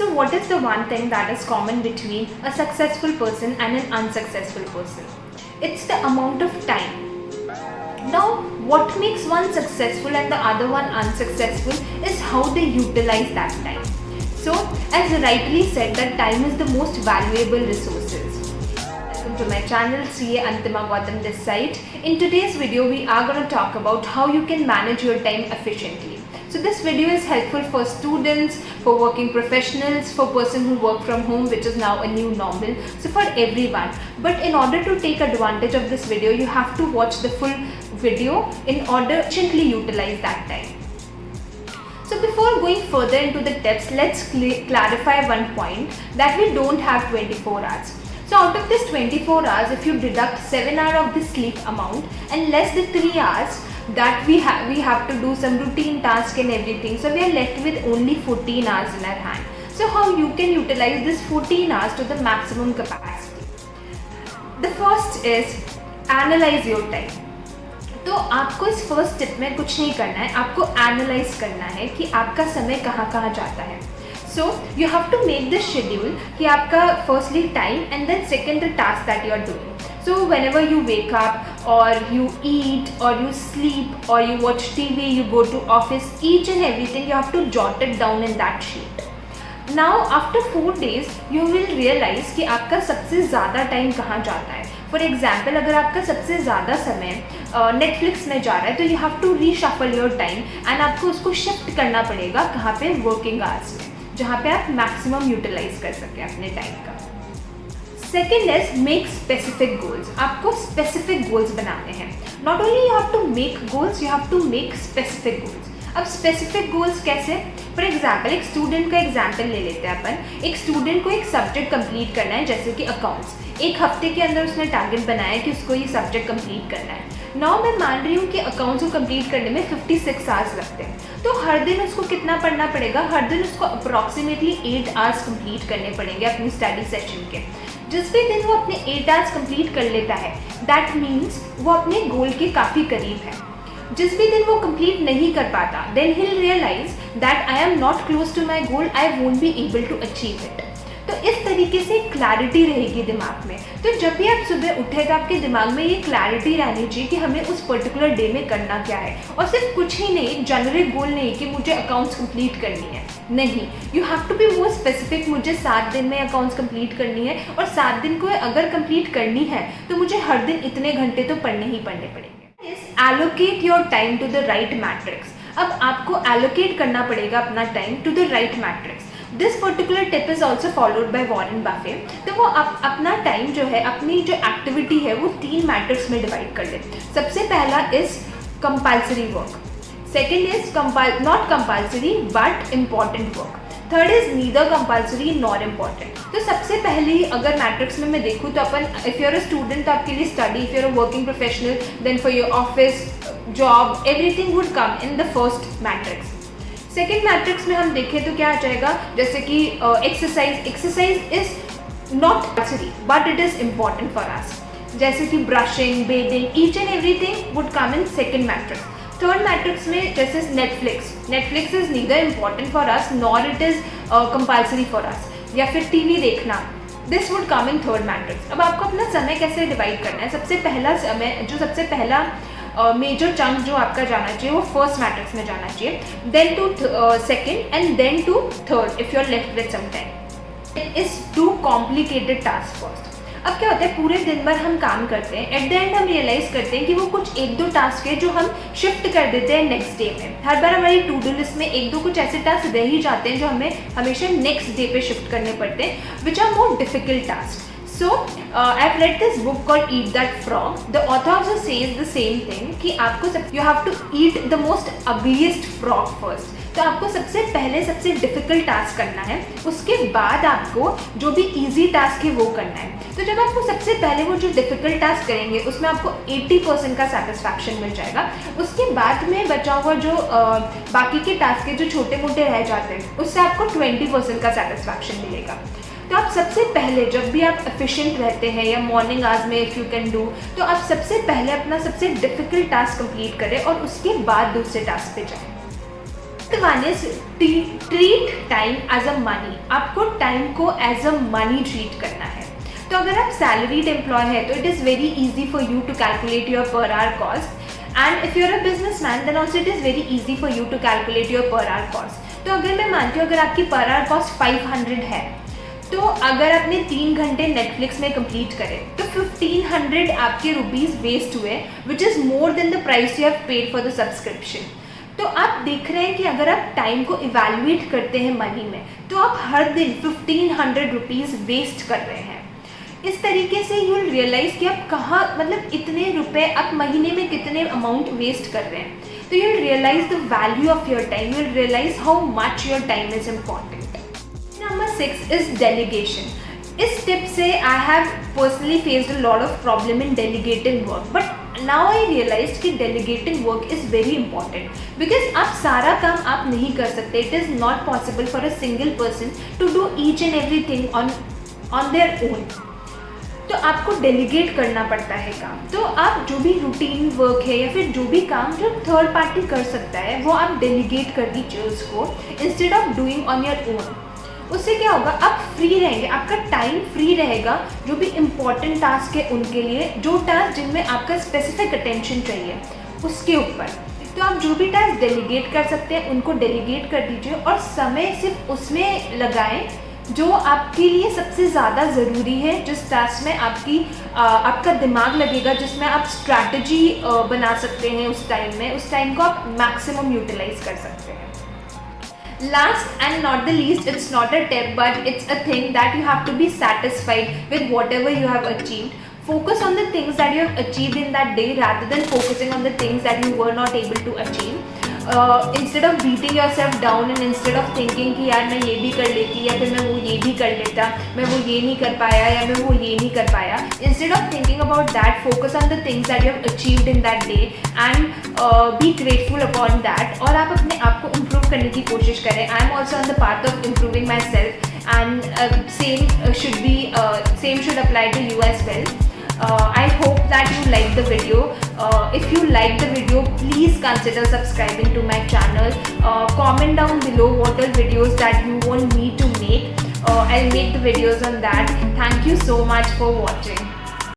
So what is the one thing that is common between a successful person and an unsuccessful person? It's the amount of time. Now, what makes one successful and the other one unsuccessful is how they utilize that time. So, as rightly said, that time is the most valuable resources. Welcome to my channel, CA Antima Gautam this side. In today's video, we are going to talk about how you can manage your time efficiently. So this video is helpful for students, for working professionals, for person who work from home, which is now a new normal. So for everyone. But in order to take advantage of this video, you have to watch the full video in order to efficiently utilize that time. So before going further into the tips, let's clarify one point, that we don't have 24 hours. So out of this 24 hours, if you deduct 7 hours of the sleep amount and less than 3 hours, that we have to do some routine task and everything, so we are left with only 14 hours in our hand. So how you can utilize this 14 hours to the maximum capacity? The first is analyze your time. तो आपको इस first tip में कुछ नहीं करना है, आपको analyse करना है कि आपका समय कहाँ कहाँ जाता है. So you have to make this schedule कि आपका firstly time and then second the task that you are doing. So whenever you wake up or you eat or you sleep or you watch TV, you go to office, each and everything you have to jot it down in that sheet. Now after 4 days you will realize कि आपका सबसे ज़्यादा time कहाँ जाता है. For example, अगर आपका सबसे ज़्यादा समय नेटफ्लिक्स में जा रहा है तो you have to reshuffle your time and आपको उसको शिफ्ट करना पड़ेगा कहाँ पे, वर्किंग आवर्स में, जहाँ पे आप मैक्सिमम यूटिलाइज कर सकें अपने टाइम का. Second is make specific goals. आपको स्पेसिफिक गोल्स बनाने हैं. Not only you have to make goals, you have to make specific goals. अब स्पेसिफिक गोल्स कैसे? फॉर एग्जाम्पल, एक स्टूडेंट का एग्जाम्पल ले लेते हैं अपन. एक स्टूडेंट को एक सब्जेक्ट कंप्लीट करना है, जैसे कि अकाउंट्स. एक हफ्ते के अंदर उसने टारगेट बनाया कि उसको ये सब्जेक्ट कंप्लीट करना है. नाउ मैं मान रही हूँ कि अकाउंट्स को कंप्लीट करने में 56 आवर्स लगते हैं. तो हर दिन उसको कितना पढ़ना पड़ेगा? हर दिन उसको अप्रॉक्सीमेटली 8 आवर्स कंप्लीट करने पड़ेंगे अपनी स्टडी सेशन के. जिस भी दिन वो अपने 8 आवर्स कंप्लीट कर लेता है, दैट मीन्स वो अपने गोल के काफ़ी करीब है. जिस भी दिन वो कंप्लीट नहीं कर पाता, then he will realise that I am not close to my goal, I won't be able to achieve it. तो इस तरीके से क्लैरिटी रहेगी दिमाग में. तो जब भी आप सुबह उठे तो आपके दिमाग में ये क्लैरिटी रहनी चाहिए कि हमें उस पर्टिकुलर डे में करना क्या है. और सिर्फ कुछ ही नहीं, एक जेनरिक गोल नहीं कि मुझे अकाउंट्स कंप्लीट करनी है. नहीं, you have to be more specific. मुझे 7 दिन में अकाउंट्स कंप्लीट करनी है और 7 दिन को अगर कंप्लीट करनी है तो मुझे हर दिन इतने घंटे तो पढ़ने ही पढ़ने पड़ेंगे. Allocate your time to the right matrix. अब आपको allocate करना पड़ेगा अपना time to the right matrix. This particular tip is also followed by Warren Buffett. तो वो अपना टाइम जो है, अपनी जो एक्टिविटी है, वो 3 मैट्रिक्स में डिवाइड कर ले. सबसे पहला is compulsory work. Second is not compulsory but important work. Third is neither compulsory nor important. तो सबसे पहले अगर मैट्रिक्स में मैं देखूँ तो अपन, if you are a student तो आपके लिए study, if you are a working professional then for your office, job, everything would come in the first matrix. Second matrix में हम देखें तो क्या आ जाएगा, जैसे कि exercise. Exercise is not compulsory but it is important for us. जैसे कि brushing, bathing, each and everything would come in second matrix. Third matrix में जैसे Netflix is neither important for us nor it is compulsory for us. या फिर TV देखना, this would come in third matrix. अब आपको अपना समय कैसे डिवाइड करना है? सबसे पहला समय, जो सबसे पहला मेजर चंक जो आपका जाना चाहिए, वो फर्स्ट मैट्रिक्स में जाना चाहिए, then to second and then to third if you are left with some time. It is too complicated task first. अब क्या होता है, पूरे दिन भर हम काम करते हैं, एट द एंड हम रियलाइज करते हैं कि वो कुछ 1-2 टास्क है जो हम शिफ्ट कर देते हैं नेक्स्ट डे में. हर बार हमारी टू डू लिस्ट में 1-2 कुछ ऐसे टास्क रह ही जाते हैं जो हमें हमेशा नेक्स्ट डे पे शिफ्ट करने पड़ते हैं, which are more difficult task. So, I've read this book called Eat That Frog. The author also says the same thing कि आपको you have to eat the most ugliest frog first. तो आपको सबसे पहले सबसे डिफिकल्ट टास्क करना है, उसके बाद आपको जो भी इजी टास्क है वो करना है. तो जब आपको सबसे पहले वो जो डिफिकल्ट टास्क करेंगे उसमें आपको 80% का सेटिस्फैक्शन मिल जाएगा. उसके बाद में बचा हुआ जो बाकी के टास्क है जो छोटे मोटे रह जाते हैं, उससे आपको 20% का सेटिस्फैक्शन मिलेगा. तो आप सबसे पहले जब भी आप एफिशिएंट रहते हैं या मॉर्निंग आवर्स में इफ़ यू कैन डू, तो आप सबसे पहले अपना सबसे डिफिकल्ट टास्क कंप्लीट करें और उसके बाद दूसरे टास्क पे जाएं. The one is treat time as a money. आपको टाइम को एज अ मनी ट्रीट करना है. तो अगर आप सैलरीड एम्प्लॉय है तो it is very easy for you to calculate your per hour cost. And if you are a businessman then also it is very easy for you to calculate your per hour cost. तो अगर मैं मानती हूँ अगर आपकी पर hour cost 500 है, तो अगर आपने 3 घंटे नेटफ्लिक्स में कंप्लीट करे तो 1500 आपके रुपीज़ वेस्ट हुए, which is more than the price you have paid for the subscription. तो आप देख रहे हैं कि अगर आप टाइम को इवैल्यूएट करते हैं मनी में, तो आप हर दिन 1500 रुपीज़ वेस्ट कर रहे हैं. इस तरीके से यू विल रियलाइज़ कि आप कहाँ, मतलब इतने रुपए आप महीने में कितने अमाउंट वेस्ट कर रहे हैं. तो you will realise the value of your time, you will realise how much your time is important. Number 6 is delegation. इस टिप से I have personally faced a lot of problem in delegating work, but now I realized कि delegating work is very important because आप सारा काम आप नहीं कर सकते. It is not possible for a single person to do each and everything on their own. तो आपको डेलीगेट करना पड़ता है काम. तो आप जो भी रूटीन वर्क है या फिर जो भी काम जो थर्ड पार्टी कर सकता है वो आप डेलीगेट कर दीजिए उसको, instead of doing on your own. उससे क्या होगा, आप फ्री रहेंगे, आपका टाइम फ्री रहेगा जो भी इम्पॉर्टेंट टास्क है उनके लिए, जो टास्क जिनमें आपका स्पेसिफिक अटेंशन चाहिए उसके ऊपर. तो आप जो भी टास्क डेलीगेट कर सकते हैं उनको डेलीगेट कर दीजिए और समय सिर्फ उसमें लगाएं जो आपके लिए सबसे ज़्यादा ज़रूरी है, जिस टास्क में आपका दिमाग लगेगा, जिसमें आप स्ट्रैटेजी बना सकते हैं उस टाइम में, उस टाइम को आप मैक्सिमम यूटिलाइज कर सकते हैं. Last and not the least, it's not a tip but it's a thing that you have to be satisfied with whatever you have achieved. Focus on the things that you have achieved in that day rather than focusing on the things that you were not able to achieve. Instead of beating yourself down and instead of thinking कि यार मैं ये भी कर लेती या फिर मैं वो ये भी कर लेता, मैं वो ये नहीं कर पाया या मैं वो ये नहीं कर पाया, instead of thinking about that, focus on the things that you have achieved in that day and be grateful upon that. और आप अपने आप को improve करने की कोशिश करें. I am also on the path of improving myself and same should apply to you as well. I hope that you liked the video. If you liked the video, please consider subscribing to my channel. Comment down below what are videos that you want me to make. I'll make the videos on that. Thank you so much for watching.